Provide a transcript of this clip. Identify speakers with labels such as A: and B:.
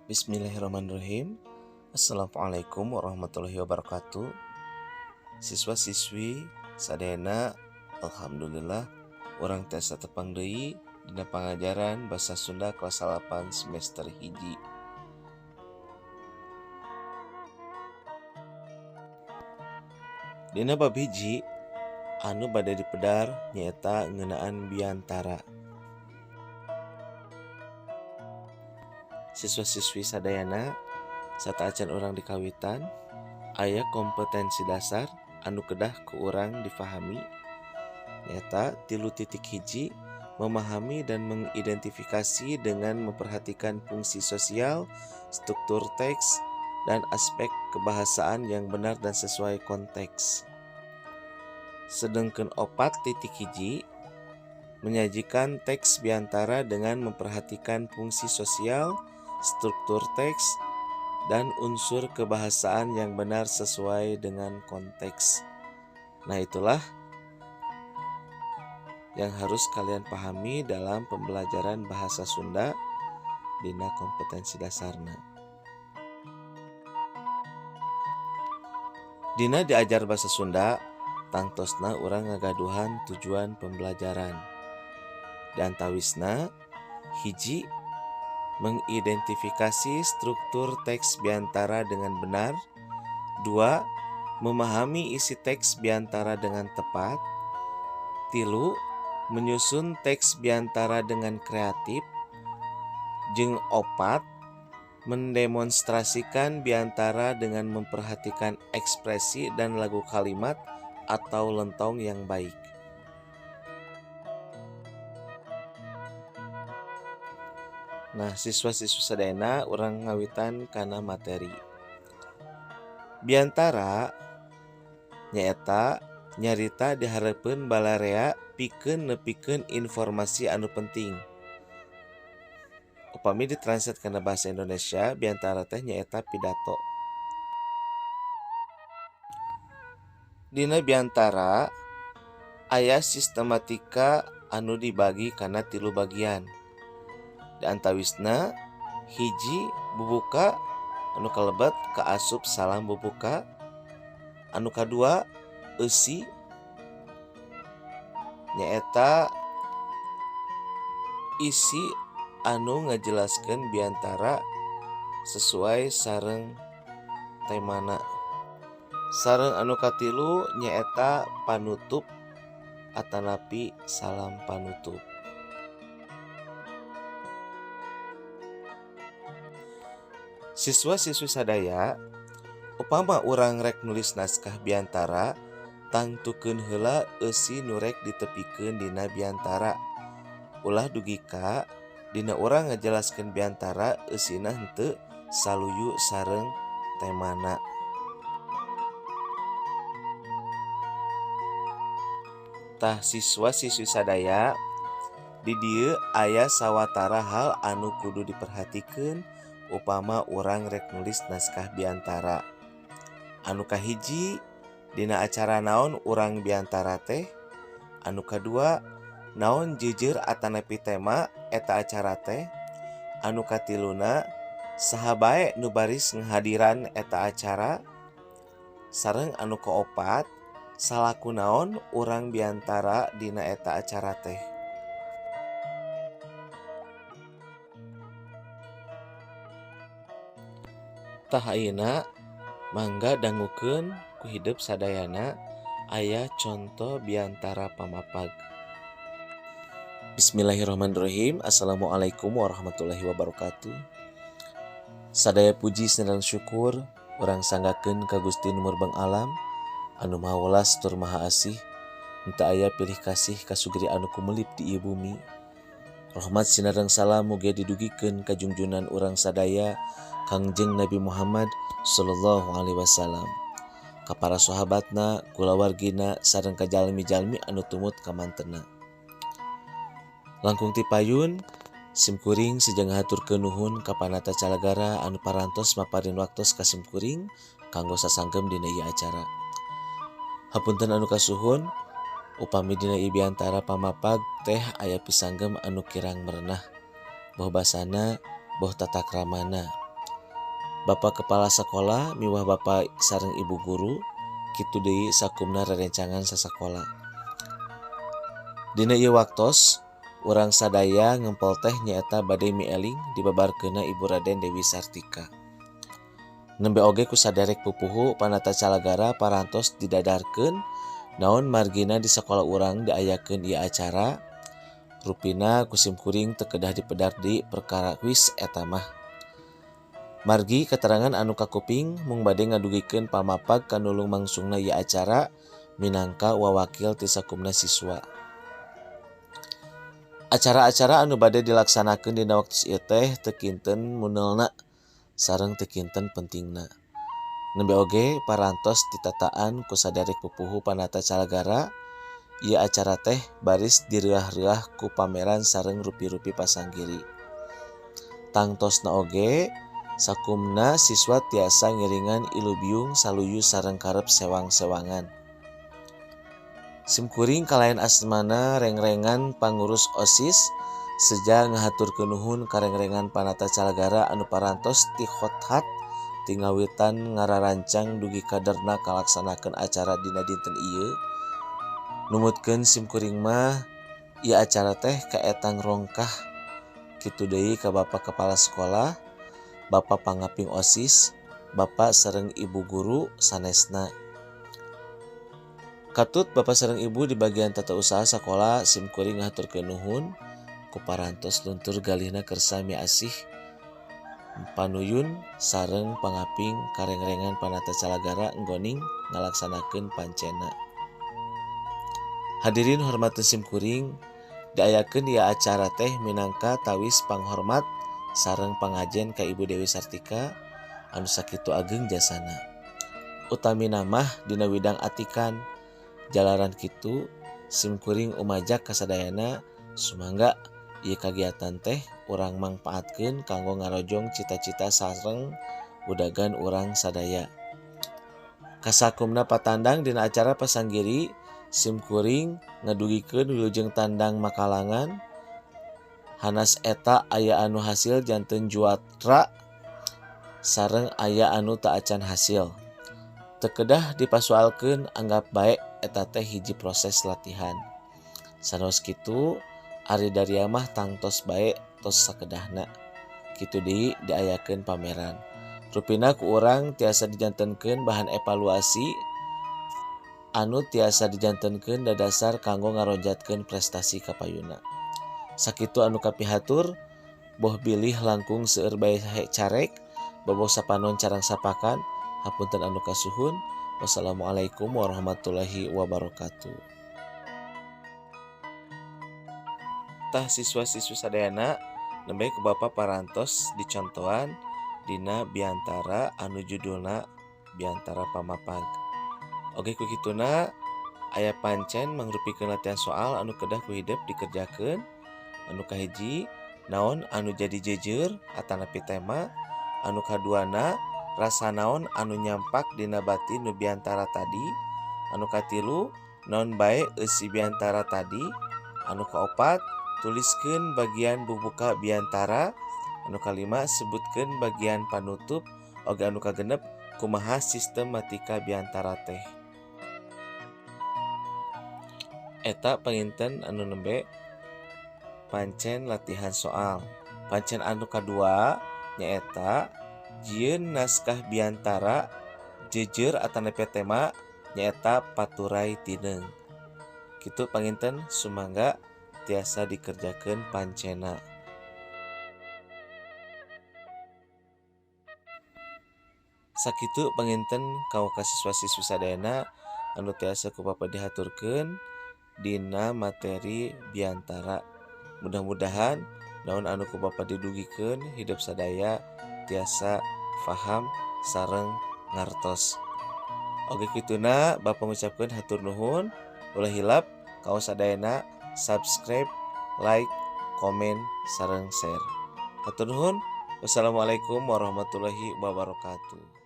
A: Bismillahirrahmanirrahim. Assalamualaikum warahmatullahi wabarakatuh. Siswa-siswi sadayana, alhamdulillah urang tiasa tepang deui dina pangajaran Basa Sunda kelas 8 semester hiji. Dina bab hiji anu bade dipedar nyaeta ngeunaan biantara. Siswa-siswi sadayana sataacan urang dikawitan aya kompetensi dasar anu kedah ku urang difahami nyaeta 3.1 memahami dan mengidentifikasi dengan memperhatikan fungsi sosial, struktur teks, dan aspek kebahasaan yang benar dan sesuai konteks. Sedengkeun 4.1 menyajikan teks biantara dengan memperhatikan fungsi sosial, struktur teks, dan unsur kebahasaan yang benar sesuai dengan konteks. Nah, itulah yang harus kalian pahami dalam pembelajaran bahasa Sunda dina kompetensi dasarna. Dina diajar bahasa Sunda, tangtosna urang ngagaduhan tujuan pembelajaran. Diantawisna hiji, mengidentifikasi struktur teks biantara dengan benar. 2. Memahami isi teks biantara dengan tepat. 3. Menyusun teks biantara dengan kreatif. Jeung 4. Mendemonstrasikan biantara dengan memperhatikan ekspresi dan lagu kalimat atau lentong yang baik. Nah, siswa-siswi sadayana urang ngawitan kana materi. Biantara nyaeta nyarita dihareupeun balarea pikeun nepikeun informasi anu penting. Upami ditranslate kana bahasa Indonesia, biantara teh nyaeta pidato. Dina biantara aya sistematika anu dibagi kana 3 bagian. Diantawisna hiji, bubuka anu kalebet kaasup salam bubuka. Anu kadua eusi nyaeta isi anu ngajelaskeun biantara sesuai sareng temana. Sareng anu katilu nyaeta panutup atanapi salam panutup. Siswa-siswi sadaya, upama urang rek nulis naskah biantara, tangtukeun heula eusi nu rek ditepikeun dina biantara. Ulah dugika dina urang ngajelaskeun biantara eusina henteu saluyu sareng temana. Tah siswa-siswi sadaya, di dieu aya sawatara hal anu kudu diperhatikeun upama urang rek nulis naskah biantara. Anu kahiji, dina acara naon urang biantara teh. Anu kadua, naon jejer atanapi tema eta acara teh. Anu katiluna, saha bae nu baris ngahadiran eta acara. Sareng anu kaopat, salaku naon urang biantara dina eta acara teh. Tah ayeuna mangga dangukeun ku hidup sadayana aya contoh biantara pamapag. Bismillahirrahmanirrahim. Assalamualaikum warahmatullahi wabarakatuh. Sadaya puji sareng syukur urang sanggakeun ka Gusti Numarbeng Alam anu Maha Welas tur Maha Asih, henteu aya pilih kasih kasugiri anu kumelip di ieu bumi. Rahmat sinareng salam mugia didugikeun ka junjunan urang sadaya Kangjeng Nabi Muhammad sallallahu alaihi wasallam, ka para sahabatna, kulawargina, sareng ka jalmi-jalmi anu tumut ka mantenna. Langkung ti payun simkuring sejeng ngahaturkeun nuhun ka Panata Calagara anu parantos maparin waktos ka simkuring kanggo sasanggem dina ieu acara. Hapunten anu kasuhun, upami dina ieu biantara pamapag teh aya pisanggem anu kirang merenah, boh basana, boh tatakramana. Bapak Kepala Sekolah miwah Bapak sareng Ibu Guru kitu deui sakumna rerencangan sasakola. Dina ieu waktos urang sadaya ngempol teh nyaeta bade mieling dibabarkeunna Ibu Raden Dewi Sartika. Nembe oge ku saderek pupuhu panata calagara parantos didadarkeun naon margina di sekolah urang diayakeun ieu acara. Rupina kusim kuring teu kedah dipedar di perkara kuis eta mah. Margi keterangan anu kakuping mung bade ngadugikeun pamapag kanulung mangsungna ieu acara minangka wawakil ti sakumna siswa. Acara-acara anu bade dilaksanakeun dina waktu ieu teh teu kinten munelna sareng teu kinten pentingna. Nembe oge parantos ditataan ku saderek pupuhu panata calagara, ieu acara teh baris direuah-reuah ku pameran sareng rupi-rupi pasanggiri. Tangtosna oge sakumna siswa tiasa ngiringan ilubiung saluyu sareng karep sewang-sewangan. Simkuring kalayan asmana rengrengan pangurus OSIS seja ngahaturkeun nuhun ka rengrengan panata calagara anu parantos ti khothat ti ngawitan ngararancang dugi kaderna kalaksanakeun acara dina dinten ieu. Numutkeun simkuring mah ieu acara teh kaetang rongkah kitu deui ka Bapak Kepala Sekolah, Bapak Pangaping OSIS, Bapak sareng Ibu Guru sanesna. Katut Bapak sareng Ibu di bagian tata usaha sakola simkuring ngahaturkeun nuhun ku parantos luntur galihna keur sami asih panuyun sareng pangaping karengrengan panata calagara enggoning ngalaksanakeun pancena. Hadirin hormatna simkuring, diayakeun ieu acara teh minangka tawis panghormat sareng pangajen ka Ibu Dewi Sartika anu sakitu ageng jasana. Utamina mah dina widang atikan. Jalaran kitu simkuring umajak kasadayana sumangga ieu kagiatan teh urang mangpaatkeun kanggo ngarojong cita-cita sareng budagan urang sadaya. Kasakumna patandang dina acara pasanggiri simkuring ngadugikeun wilujeng tandang makalangan. Hanas eta aya anu hasil janten juara sareng aya anu teu acan hasil. Teu kedah dipasualkeun anggap bae eta teh hiji proses latihan. Sanes kitu ari daria mah tangtos bae tos sakedahna. Kitu deui diayakeun pameran. Rupina ku urang tiasa dijantenkeun bahan evaluasi anu tiasa dijantenkeun dadasar kanggo ngaronjatkeun prestasi kapayuna. Sakitu anu kapihatur boh bilih langkung seueur bae carek boboh sapanon carang sapakan. Hapunten anu kasuhun. Wassalamualaikum warahmatullahi wabarakatuh. Tah siswa-siswi sadayana nembe ku Bapak parantos dicontohan dina biantara anu judulna biantara pamapag. Oge ku kituna aya pancen mangrupikeun latihan soal anu kedah ku hideuk dikerjakeun. Anu kahiji naon anu jadi jejer atanapi tema. Anu kaduana rasa naon anu nyampak dina batin nu biantara tadi. Anu katilu naon bae eusi biantara tadi. Anu kaopat tuliskeun bagian bubuka biantara. Anu kalima sebutkeun bagian panutup. Oge anu kagenep kumaha sistematika biantara teh. Eta panginten anu nembe pancen latihan soal. Pancen anu kadua nyaeta jieun naskah biantara jejer atanapi tema nyaeta paturai tineung. Kitu panginten sumangga tiasa dikerjakeun pancena. Sakitu panginten kaum siswa-siswi sadayana anu tiasa ku Bapak dihaturkeun dina materi biantara. Mudah-mudahan naon anu ku Bapak didugikeun hidup sadaya tiasa faham sareng ngartos. Oge kituna Bapak ngucapkeun hatur nuhun. Ulah hilap kaos sadayana subscribe, like, komen, sareng share. Hatur nuhun. Wassalamualaikum warahmatullahi wabarakatuh.